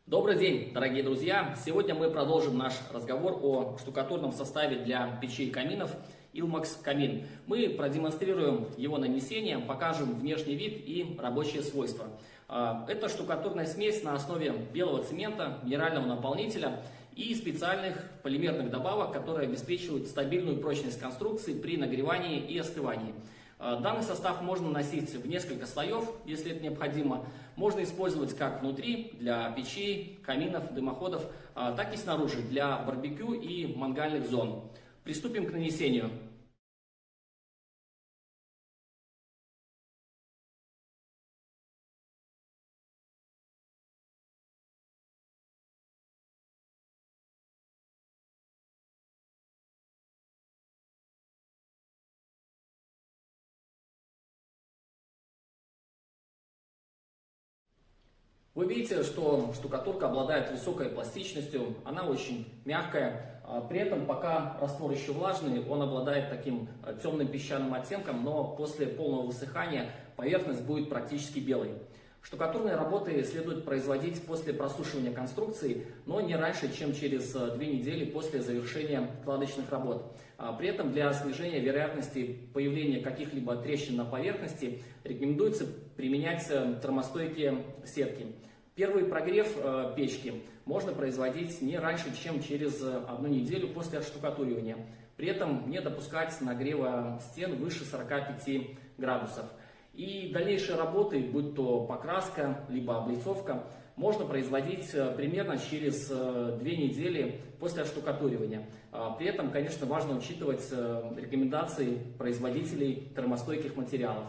Добрый день, дорогие друзья! Сегодня мы продолжим наш разговор о штукатурном составе для печей и каминов Ilmax Камин. Мы продемонстрируем его нанесение, покажем внешний вид и рабочие свойства. Это штукатурная смесь на основе белого цемента, минерального наполнителя и специальных полимерных добавок, которые обеспечивают стабильную прочность конструкции при нагревании и остывании. Данный состав можно наносить в несколько слоев, если это необходимо. Можно использовать как внутри, для печей, каминов, дымоходов, так и снаружи, для барбекю и мангальных зон. Приступим к нанесению. Вы видите, что штукатурка обладает высокой пластичностью, она очень мягкая. При этом, пока раствор еще влажный, он обладает таким темным песчаным оттенком, но после полного высыхания поверхность будет практически белой. Штукатурные работы следует производить после просушивания конструкции, но не раньше, чем через 2 недели после завершения кладочных работ. При этом для снижения вероятности появления каких-либо трещин на поверхности рекомендуется применять термостойкие сетки. Первый прогрев печки можно производить не раньше, чем через 1 неделю после отштукатуривания. При этом не допускать нагрева стен выше 45 градусов. И дальнейшие работы, будь то покраска, либо облицовка, можно производить примерно через 2 недели после отштукатуривания. При этом, конечно, важно учитывать рекомендации производителей термостойких материалов.